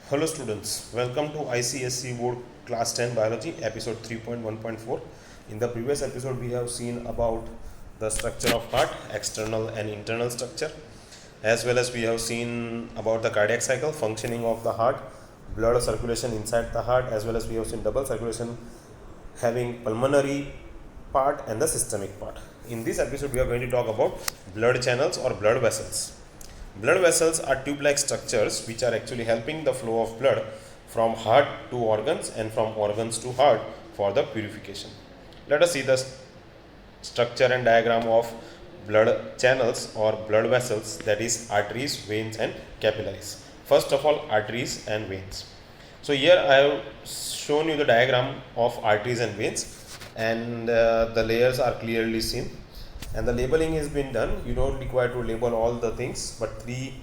Hello students, welcome to ICSC Board Class 10 Biology episode 3.1.4. In the previous episode we have seen about the structure of heart, external and internal structure, as well as we have seen about the cardiac cycle, functioning of the heart, blood circulation inside the heart, as well as we have seen double circulation having pulmonary part and the systemic part. In this episode we are going to talk about blood channels or blood vessels. Blood vessels are tube-like structures which are actually helping the flow of blood from heart to organs and from organs to heart for the purification. Let us see the structure and diagram of blood channels or blood vessels, that is arteries, veins and capillaries. First of all, arteries and veins. So here I have shown you the diagram of arteries and veins, and the layers are clearly seen, and the labeling has been done. You don't require to label all the things, but 3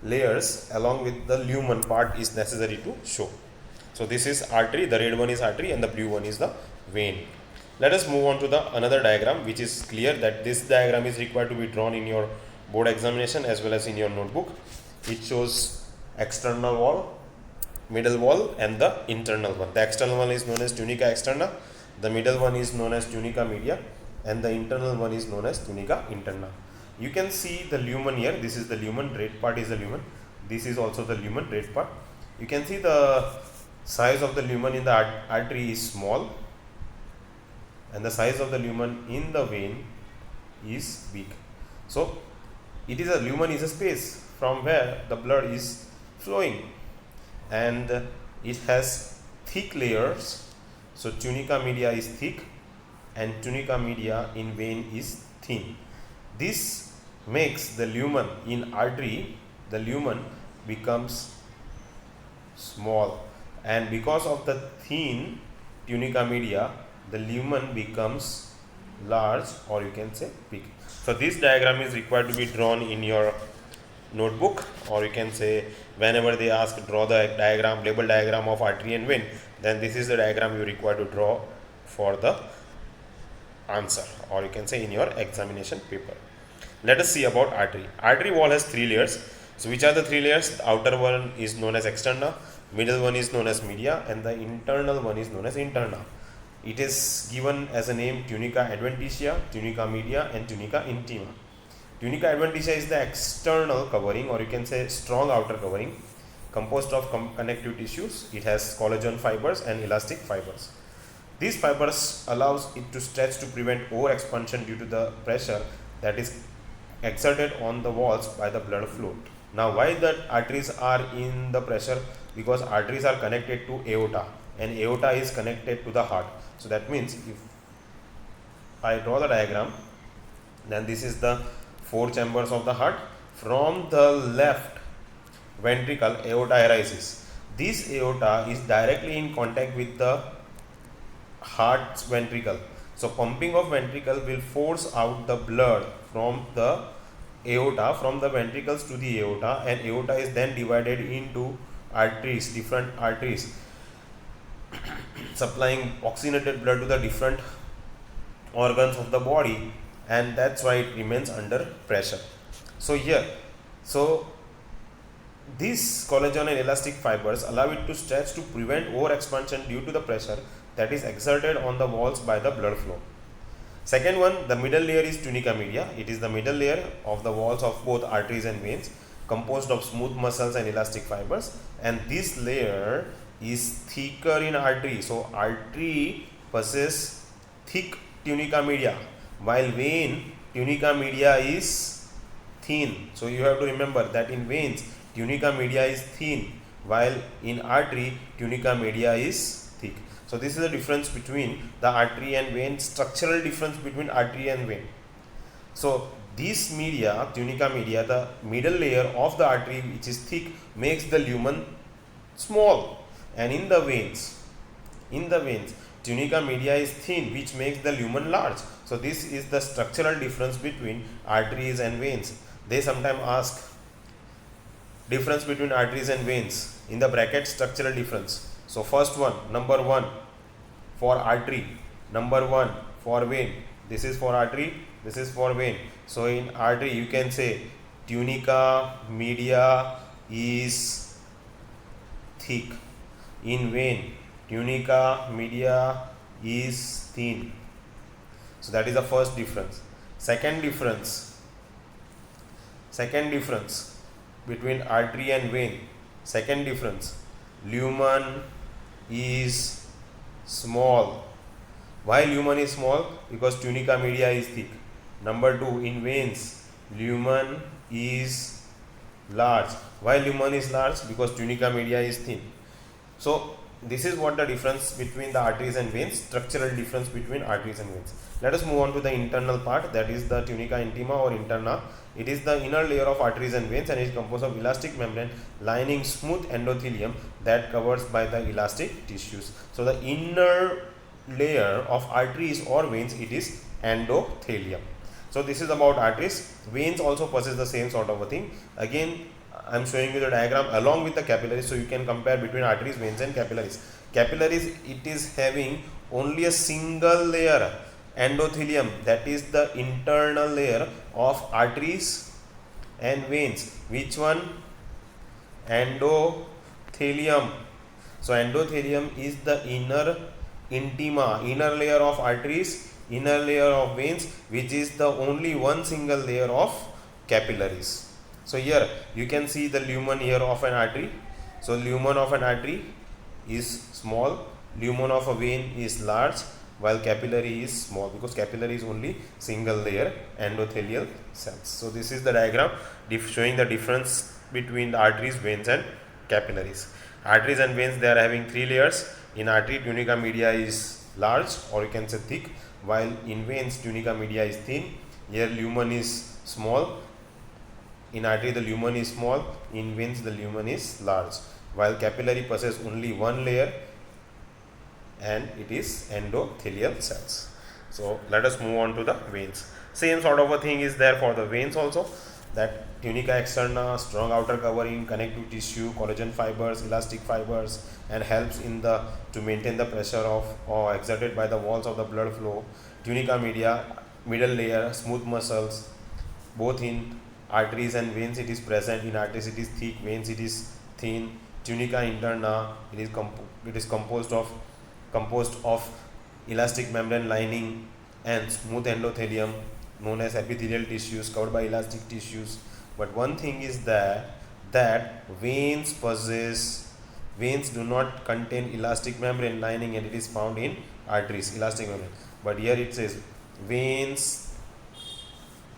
layers along with the lumen part is necessary to show. So this is artery, the red one is artery and the blue one is the vein. Let us move on to the another diagram, which is clear that this diagram is required to be drawn in your board examination as well as in your notebook. It shows external wall, middle wall and the internal one. The external one is known as tunica externa, the middle one is known as tunica media, and the internal one is known as tunica interna. You can see the lumen here. This is the lumen, red part is the lumen. This is also the lumen, red part. You can see the size of the lumen in the artery is small, and the size of the lumen in the vein is big. So it is a lumen is a space from where the blood is flowing, and it has thick layers. So tunica media is thick and tunica media in vein is thin. This makes the lumen in artery, the lumen becomes small, and because of the thin tunica media, the lumen becomes large, or you can say big. So this diagram is required to be drawn in your notebook, or you can say whenever they ask draw the diagram, label diagram of artery and vein, then this is the diagram you require to draw for the answer, or you can say in your examination paper. Let us see about artery. Artery wall has 3 layers. So which are the 3 layers? The outer one is known as externa, middle one is known as media, and the internal one is known as interna. It is given as a name tunica adventitia, tunica media and tunica intima. Tunica adventitia is the external covering, or you can say strong outer covering, composed of connective tissues. It has collagen fibers and elastic fibers. These fibers allows it to stretch to prevent over expansion due to the pressure that is exerted on the walls by the blood flow. Now why the arteries are in the pressure? Because arteries are connected to aorta and aorta is connected to the heart. So that means if I draw the diagram, then this is the 4 chambers of the heart. From the left ventricle, aorta arises. This aorta is directly in contact with the heart's ventricle. So pumping of ventricle will force out the blood from the aorta, from the ventricles to the aorta, and aorta is then divided into arteries, different arteries, supplying oxygenated blood to the different organs of the body, and that's why it remains under pressure. So here, so these collagen and elastic fibers allow it to stretch to prevent over expansion due to the pressure that is exerted on the walls by the blood flow. Second one, the middle layer is tunica media. It is the middle layer of the walls of both arteries and veins, composed of smooth muscles and elastic fibers, and this layer is thicker in artery. So artery possesses thick tunica media, while vein tunica media is thin. So you have to remember that in veins tunica media is thin, while in artery tunica media is thick. So this is the difference between the artery and vein, structural difference between artery and vein. So this media, tunica media, the middle layer of the artery which is thick, makes the lumen small, and in the veins, tunica media is thin, which makes the lumen large. So this is the structural difference between arteries and veins. They sometimes ask difference between arteries and veins in the bracket, structural difference. So first one, number 1 for artery, number 1 for vein. This is for artery, this is for vein. So in artery you can say tunica media is thick. In vein, tunica media is thin. So that is the first difference. Second difference between artery and vein. Second difference, lumen is small. Why lumen is small? Because tunica media is thick. Number 2, in veins, lumen is large. Why lumen is large? Because tunica media is thin. So this is what the difference between the arteries and veins, structural difference between arteries and veins. Let us move on to the internal part, that is the tunica intima or interna. It is the inner layer of arteries and veins and is composed of elastic membrane lining smooth endothelium that covers by the elastic tissues. So the inner layer of arteries or veins, it is endothelium. So this is about arteries. Veins also possess the same sort of a thing. Again, I am showing you the diagram along with the capillaries, so you can compare between arteries, veins and capillaries. Capillaries, it is having only a single layer, endothelium, that is the internal layer of arteries and veins. Which one? Endothelium. So endothelium is the inner intima, inner layer of arteries, inner layer of veins, which is the only one single layer of capillaries. So here you can see the lumen here of an artery. So lumen of an artery is small, lumen of a vein is large, while capillary is small, because capillary is only single layer endothelial cells. So this is the diagram showing the difference between the arteries, veins and capillaries. Arteries and veins, they are having 3 layers. In artery, tunica media is large, or you can say thick, while in veins tunica media is thin. Here lumen is small. In artery the lumen is small, in veins the lumen is large, while capillary possess only one layer and it is endothelial cells. So let us move on to the veins. Same sort of a thing is there for the veins also, that tunica externa, strong outer covering, connective tissue, collagen fibers, elastic fibers, and helps in the to maintain the pressure of or exerted by the walls of the blood flow. Tunica media, middle layer, smooth muscles, both in arteries and veins it is present. In arteries it is thick, veins it is thin. Tunica interna, it is composed of elastic membrane lining and smooth endothelium known as epithelial tissues covered by elastic tissues. But one thing is that veins do not contain elastic membrane lining, and it is found in arteries, elastic membrane. But here it says veins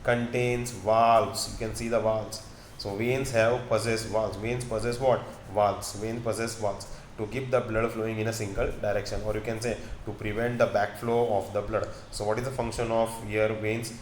contains valves. You can see the valves. So veins possess valves. Veins possess what? Valves. Veins possess valves to keep the blood flowing in a single direction, or you can say to prevent the backflow of the blood. So what is the function of here veins?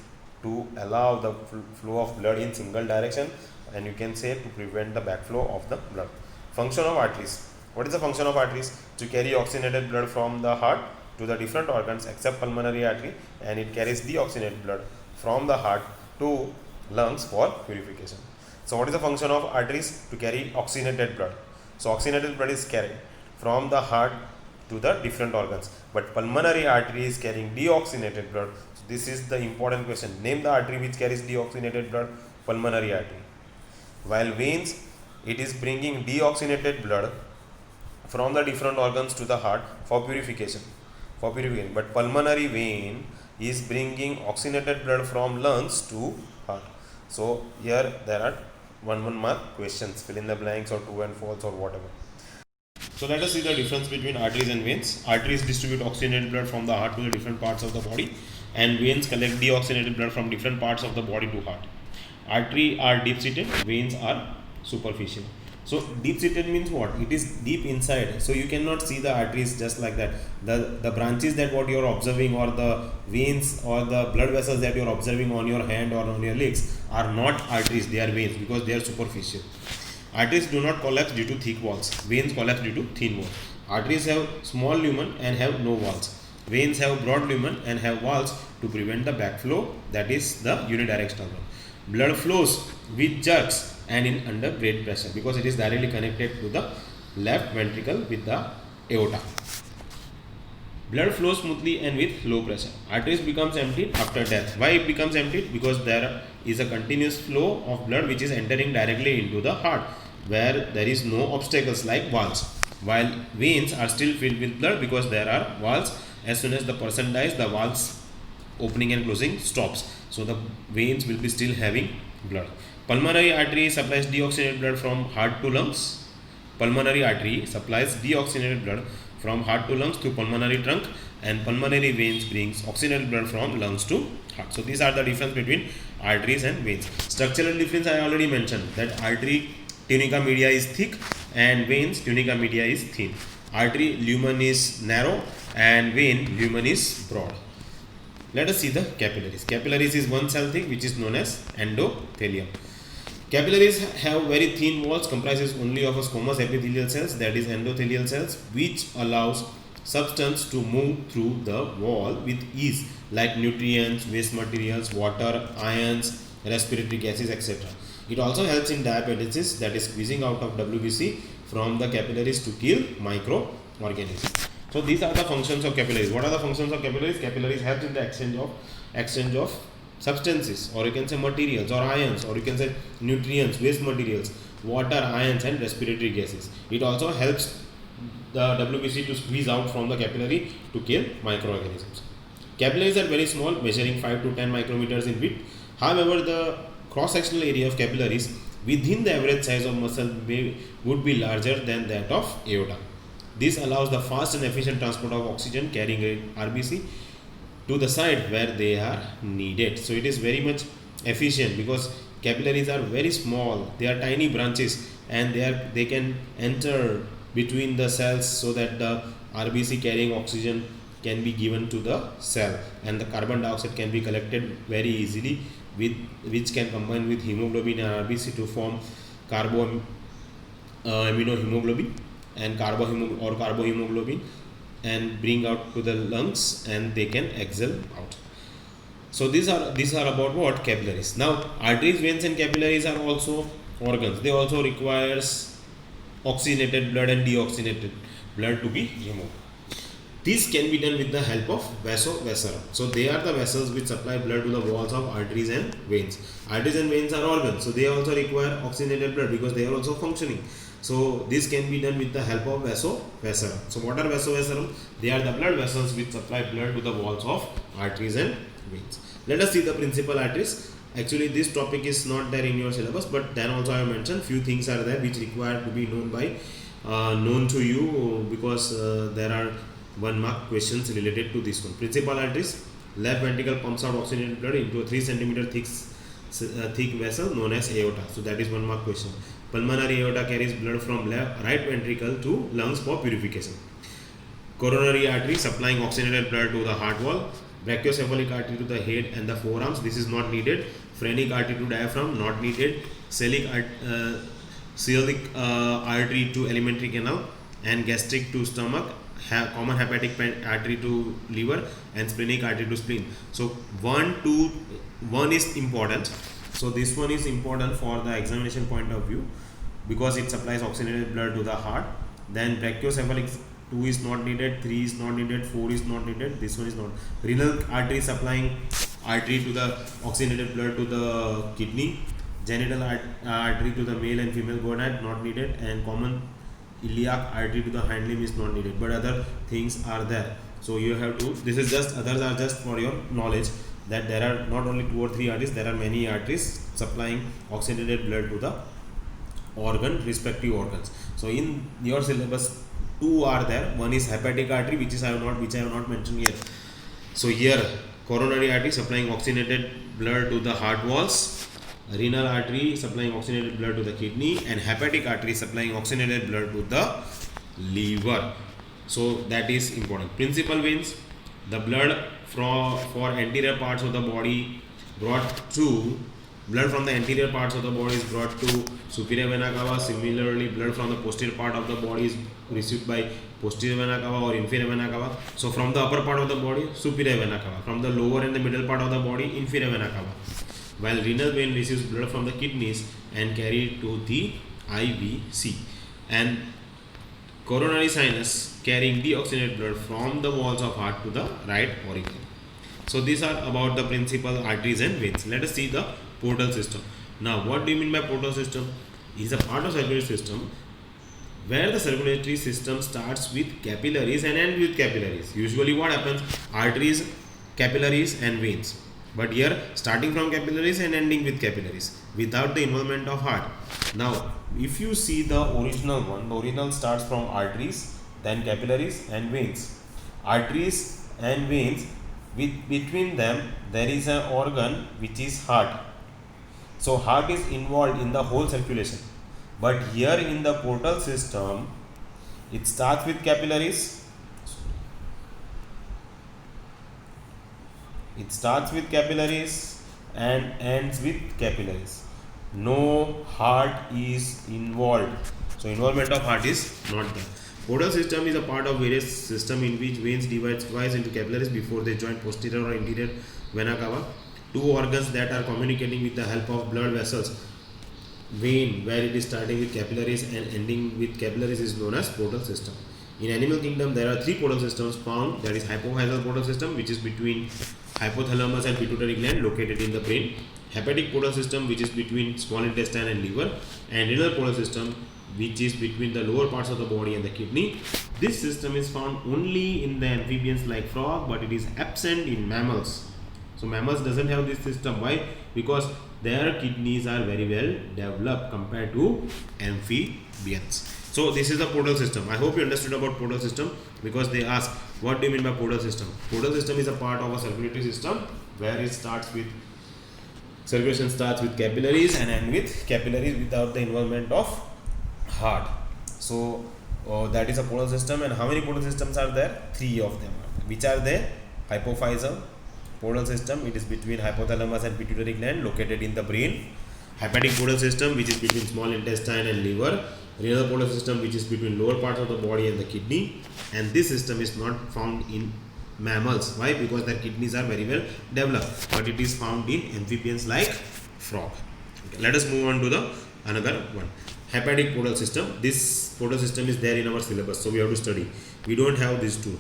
To allow the flow of blood in single direction, and you can say to prevent the backflow of the blood. Function of arteries. What is the function of arteries? To carry oxygenated blood from the heart to the different organs except pulmonary artery, and it carries deoxygenated blood from the heart to lungs for purification. So what is the function of arteries? To carry oxygenated blood. So oxygenated blood is carried from the heart to the different organs, but pulmonary artery is carrying deoxygenated blood. So this is the important question. Name the artery which carries deoxygenated blood. Pulmonary artery. While veins, it is bringing deoxygenated blood from the different organs to the heart for purification. But pulmonary vein is bringing oxygenated blood from lungs to heart. So here there are one mark questions, fill in the blanks or true and false or whatever. So let us see the difference between arteries and veins. Arteries distribute oxygenated blood from the heart to the different parts of the body, and veins collect deoxygenated blood from different parts of the body to heart. Arteries are deep seated, veins are superficial. So deep seated means what? It is deep inside, so you cannot see the arteries just like that. The branches that what you are observing, or the veins or the blood vessels that you are observing on your hand or on your legs are not arteries, they are veins, because they are superficial. Arteries do not collapse due to thick walls, veins collapse due to thin walls. Arteries have small lumen and have no walls. Veins have broad lumen and have walls to prevent the backflow, that is the unidirectional one. Blood flows with jerks and in under great pressure, because it is directly connected to the left ventricle with the aorta. Blood flows smoothly and with low pressure. Arteries becomes emptied after death. Why it becomes emptied? Because there is a continuous flow of blood which is entering directly into the heart. where there is no obstacles like valves, while veins are still filled with blood because there are valves. As soon as the person dies, the valves opening and closing stops, so the veins will be still having blood. Pulmonary artery supplies deoxygenated blood from heart to lungs. Pulmonary artery supplies deoxygenated blood from heart to lungs through pulmonary trunk, and pulmonary veins brings oxygenated blood from lungs to heart. So these are the difference between arteries and veins. Structural difference I already mentioned, that artery tunica media is thick and veins tunica media is thin. Artery lumen is narrow and vein lumen is broad. Let us see the capillaries. Capillaries is one cell thick which is known as endothelium. Capillaries have very thin walls, comprises only of a squamous epithelial cells, that is endothelial cells, which allows substance to move through the wall with ease, like nutrients, waste materials, water, ions, respiratory gases, etc. It also helps in diabetes, that is squeezing out of WBC from the capillaries to kill microorganisms. So these are the functions of capillaries. What are the functions of capillaries? Capillaries help in the exchange of substances, or you can say materials or ions, or you can say nutrients, waste materials, water, ions and respiratory gases. It also helps the WBC to squeeze out from the capillary to kill microorganisms. Capillaries are very small, measuring 5 to 10 micrometers in width. However, the cross-sectional area of capillaries within the average size of muscle would be larger than that of aorta. This allows the fast and efficient transport of oxygen carrying RBC to the site where they are needed. So it is very much efficient because capillaries are very small, they are tiny branches, and they can enter between the cells so that the RBC carrying oxygen can be given to the cell, and the carbon dioxide can be collected very easily, which can combine with hemoglobin and RBC to form aminohemoglobin and carbohemoglobin and bring out to the lungs, and they can exhale out. So these are about what? Capillaries. Now arteries, veins and capillaries are also organs. They also requires oxygenated blood and deoxygenated blood to be removed. This can be done with the help of vasovasorum. So they are the vessels which supply blood to the walls of arteries and veins. Arteries and veins are organs, so they also require oxygenated blood because they are also functioning. So this can be done with the help of vasovasorum. So what are vasovasorum? They are the blood vessels which supply blood to the walls of arteries and veins. Let us see the principal arteries. Actually this topic is not there in your syllabus, but then also I have mentioned few things are there which require to be known to you, because there are 1 mark questions related to this one. Principal arteries: left ventricle pumps out oxygenated blood into a 3 cm thick vessel known as aorta. So that is 1 mark question. Pulmonary aorta carries blood from right ventricle to lungs for purification. Coronary artery supplying oxygenated blood to the heart wall. Brachiocephalic artery to the head and the forearms, this is not needed. Phrenic artery to diaphragm, not needed. Celiac artery to alimentary canal, and gastric to stomach. Common hepatic artery to liver, and splenic artery to spleen. So 1 is important. So this one is important for the examination point of view because it supplies oxygenated blood to the heart. Then brachiocephalic 2 is not needed, 3 is not needed, 4 is not needed, this one is not. Renal artery supplying artery to the oxygenated blood to the kidney. Genital artery to the male and female gonad, not needed. And common iliac artery to the hind limb is not needed, but other things are there. So you have to, this is just, others are just for your knowledge, that there are not only 2 or 3 arteries, there are many arteries supplying oxygenated blood to the respective organs. So in your syllabus 2 are there. 1 is hepatic artery, which I have not mentioned here. So here coronary artery supplying oxygenated blood to the heart walls, renal artery supplying oxygenated blood to the kidney, and hepatic artery supplying oxygenated blood to the liver. So that is important. Principal veins: the blood for anterior parts of the body blood from the anterior parts of the body is brought to superior vena cava. Similarly, blood from the posterior part of the body is received by posterior vena cava or inferior vena cava. So from the upper part of the body, superior vena cava. From the lower and the middle part of the body, inferior vena cava. While renal vein receives blood from the kidneys and carried to the IVC. And coronary sinus carrying deoxygenated blood from the walls of heart to the right auricle. So these are about the principal arteries and veins. Let us see the portal system. Now what do you mean by portal system? is a part of circulatory system where the circulatory system starts with capillaries and ends with capillaries. Usually what happens? Arteries, capillaries and veins. But here starting from capillaries and ending with capillaries without the involvement of heart. Now if you see the original one, the original starts from arteries, then capillaries and veins. Arteries and veins, between them there is an organ which is heart. So heart is involved in the whole circulation. But here in the portal system, it starts with capillaries. It starts with capillaries and ends with capillaries. No heart is involved. So involvement of heart is not there. Portal system is a part of various system in which veins divide twice into capillaries before they join posterior or interior vena cava. Two organs that are communicating with the help of blood vessels. Vein, where it is starting with capillaries and ending with capillaries, is known as portal system. In animal kingdom, there are three portal systems found. That is hypophyseal portal system, which is between hypothalamus and pituitary gland located in the brain. Hepatic portal system, which is between small intestine and liver. And renal portal system, which is between the lower parts of the body and the kidney. This system is found only in the amphibians like frog, but it is absent in mammals. So mammals doesn't have this system. Why? Because their kidneys are very well developed compared to amphibians. So this is the portal system. I hope you understood about portal system, because they ask, what do you mean by portal system? Portal system is a part of a circulatory system where it starts with circulation starts with capillaries and end with capillaries without the involvement of heart. So that is a portal system. And how many portal systems are there? Three of them. Which are they? Hypophyseal portal system, it is between hypothalamus and pituitary gland located in the brain. Hepatic portal system, which is between small intestine and liver. Renal portal system, which is between lower parts of the body and the kidney. And this system is not found in mammals. Why? Because their kidneys are very well developed, but it is found in amphibians like frog. Okay, let us move on to the another one. Hepatic portal system. This portal system is there in our syllabus, so we have to study. We don't have these two.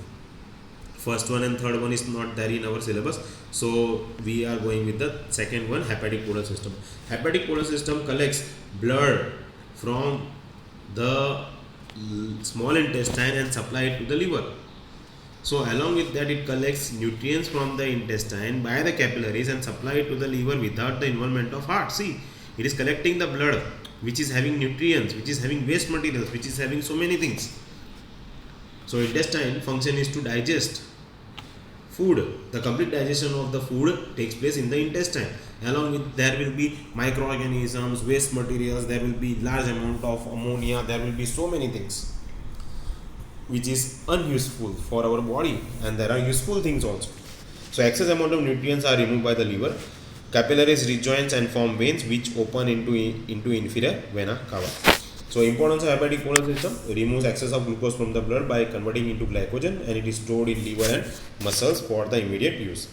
First one and third one is not there in our syllabus, so we are going with the second one, hepatic portal system. Hepatic portal system collects blood from the small intestine and supply it to the liver. So along with that, it collects nutrients from the intestine by the capillaries and supply it to the liver without the involvement of heart. See, it is collecting the blood which is having nutrients, which is having waste materials, which is having so many things. So intestine function is to digest food. The complete digestion of the food takes place in the intestine. Along with there will be microorganisms, waste materials, there will be large amount of ammonia, there will be so many things which is unuseful for our body, and there are useful things also. So excess amount of nutrients are removed by the liver. Capillaries rejoins and form veins which open into inferior vena cava. So importance of hepatic portal system: removes excess of glucose from the blood by converting into glycogen, and it is stored in liver and muscles for the immediate use.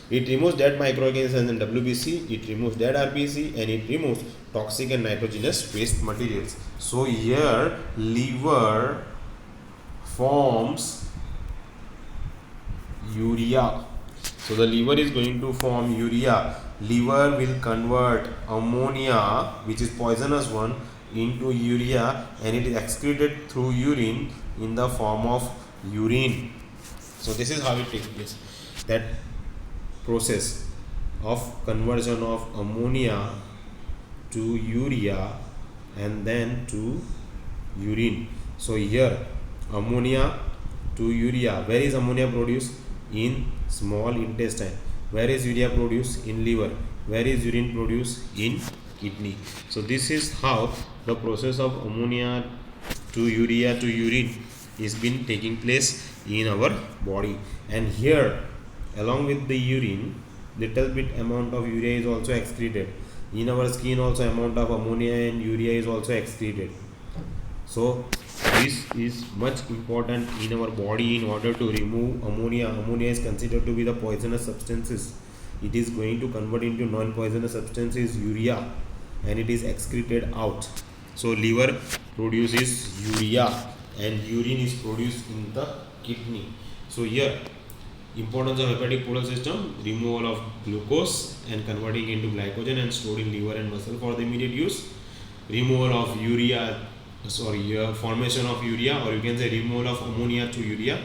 It removes dead microorganisms and WBC, it removes dead RBC, and it removes toxic and nitrogenous waste materials. So here liver forms urea. So the liver is going to form urea. Liver will convert ammonia, which is poisonous one, into urea, and it is excreted through urine in the form of urine. So this is how it takes place, that process of conversion of ammonia to urea and then to urine. So here ammonia to urea. Where is ammonia produced? In small intestine. Where is urea produced? In liver. Where is urine produced? In kidney. So this is how the process of ammonia to urea to urine is been taking place in our body. And here along with the urine, little bit amount of urea is also excreted. In our skin also amount of ammonia and urea is also excreted. So this is much important in our body in order to remove ammonia. Ammonia is considered to be the poisonous substances. It is going to convert into non-poisonous substances, urea, and it is excreted out. So liver produces urea and urine is produced in the kidney. So here importance of hepatic portal system: removal of glucose and converting into glycogen and stored in liver and muscle for the immediate use. removal of urea, formation of urea, or you can say removal of ammonia to urea,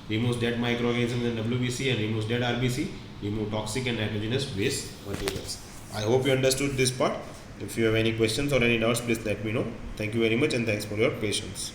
removes dead microorganisms in WBC and removes dead RBC, remove toxic and nitrogenous waste materials. I hope you understood this part. If you have any questions or any doubts, please let me know. Thank you very much and thanks for your patience.